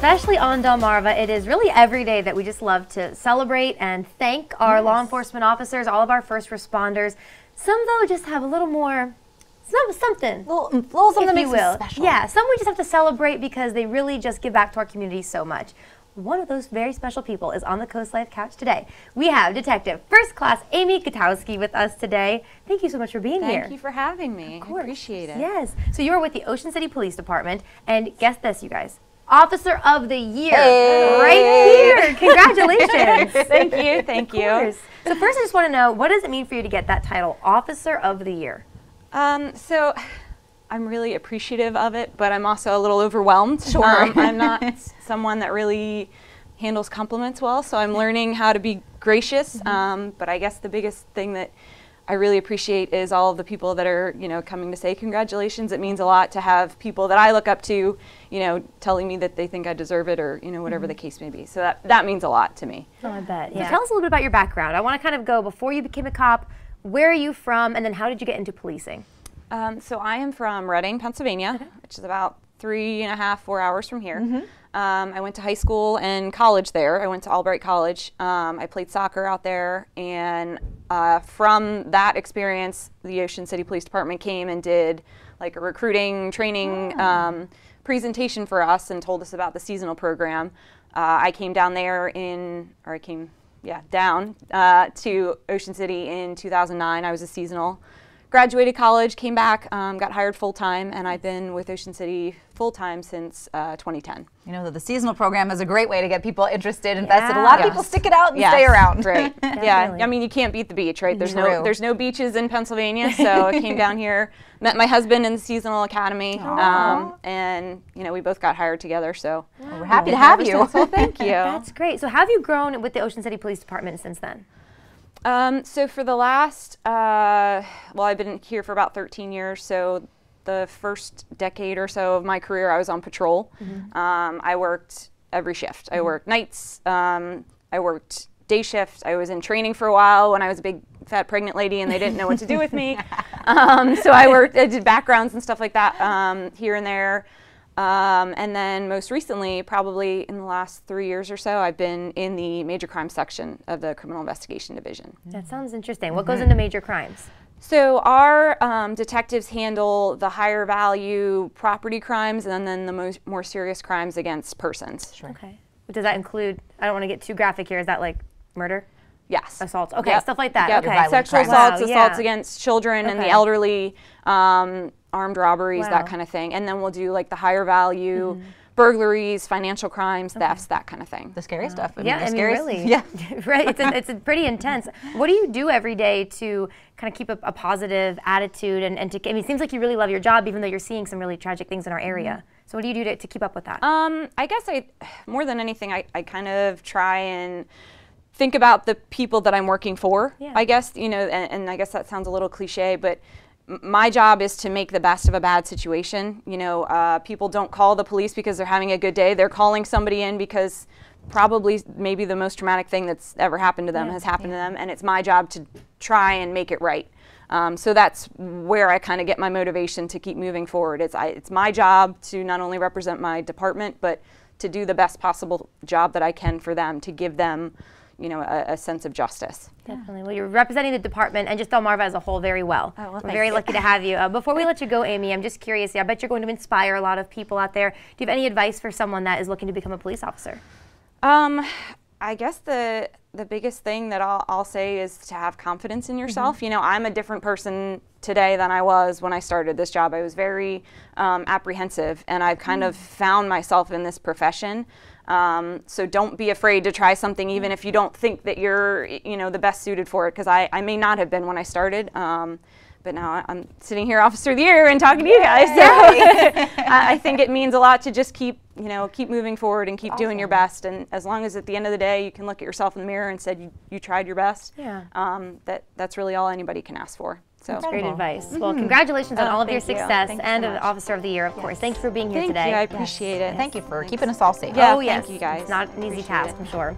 especially on Delmarva, it is really every day that we just love to celebrate and thank our law enforcement officers, all of our first responders. Some, though, just have a little more, something. Little something that makes them special. Yeah, some we just have to celebrate because they really just give back to our community so much. One of those very special people is on the CoastLife couch today. We have Detective First Class Amy Gutowski with us today. Thank you so much for being here. Thank you for having me. Of course. I appreciate it. Yes. So you're with the Ocean City Police Department, and guess this, you guys. Officer of the Year, right here. Congratulations. Thank you. Thank you. Of course. So first, I just want to know, what does it mean for you to get that title, Officer of the Year? So I'm really appreciative of it, but I'm also a little overwhelmed. Sure. I'm not someone that really handles compliments well, so I'm learning how to be gracious. But I guess the biggest thing that I really appreciate is all of the people that are, coming to say congratulations. It means a lot to have people that I look up to, telling me that they think I deserve it, or whatever the case may be. So that means a lot to me. Oh, I bet. Yeah. So tell us a little bit about your background. I want to kind of go before you became a cop. Where are you from, and then how did you get into policing? So I am from Reading, Pennsylvania, which is about 3.5, 4 hours from here. I went to high school and college there. I went to Albright College. I played soccer out there, and from that experience, the Ocean City Police Department came and did like a recruiting training presentation for us and told us about the seasonal program. I came down there down to Ocean City in 2009. I was a seasonal. Graduated college, came back, got hired full-time, and I've been with Ocean City full-time since 2010. You know that the seasonal program is a great way to get people interested, invested. A lot of people stick it out and stay around. Right. Yeah. I mean, you can't beat the beach, right? There's no beaches in Pennsylvania, so I came down here, met my husband in the seasonal academy, and we both got hired together. So we're happy to have you. So thank you. That's great. So have you grown with the Ocean City Police Department since then? So for the last, I've been here for about 13 years, so the first decade or so of my career I was on patrol. I worked every shift. I worked nights, I worked day shift. I was in training for a while when I was a big fat pregnant lady and they didn't know what to do with me. So I did backgrounds and stuff like that here and there. And then most recently, probably in the last 3 years or so, I've been in the major crime section of the Criminal Investigation Division. That sounds interesting. What goes into major crimes? So our detectives handle the higher value property crimes and then the more serious crimes against persons. Sure. Okay. But does that include, I don't want to get too graphic here, is that like murder? Yes. Assaults. Okay, stuff like that. Yep. Okay. Sexual assaults, assaults against children and the elderly, armed robberies, that kind of thing. And then we'll do like the higher value burglaries, financial crimes, thefts, that kind of thing. The scary stuff. Really. Yeah. Right. It's pretty intense. What do you do every day to kind of keep a positive attitude and to, it seems like you really love your job even though you're seeing some really tragic things in our area. So what do you do to keep up with that? I guess more than anything, I kind of try and think about the people that I'm working for, I guess, and I guess that sounds a little cliche, but my job is to make the best of a bad situation. People don't call the police because they're having a good day. They're calling somebody in because probably maybe the most traumatic thing that's ever happened to them has happened to them, and it's my job to try and make it right. So that's where I kind of get my motivation to keep moving forward. It's my job to not only represent my department, but to do the best possible job that I can for them, to give them a sense of justice. Definitely. Well, you're representing the department and just Delmarva as a whole very well. Oh, well, We're very lucky to have you. Before we let you go, Amy, I'm just curious. I bet you're going to inspire a lot of people out there. Do you have any advice for someone that is looking to become a police officer? I guess the biggest thing that I'll say is to have confidence in yourself. I'm a different person today than I was when I started this job. I was very apprehensive, and I've kind of found myself in this profession. So don't be afraid to try something, even if you don't think that you're, the best suited for it, because I may not have been when I started. But now I'm sitting here Officer of the Year and talking to you guys. So I think it means a lot to just keep moving forward and keep doing your best. And as long as at the end of the day you can look at yourself in the mirror and said you tried your best, that's really all anybody can ask for. So that's great advice. Well, congratulations on all of your success and an Officer of the Year, of course. Thank you for being here today. Thank you. I appreciate it. Thank you for keeping us all safe. Oh, yes. Thank you, guys. It's not an easy task, I'm sure.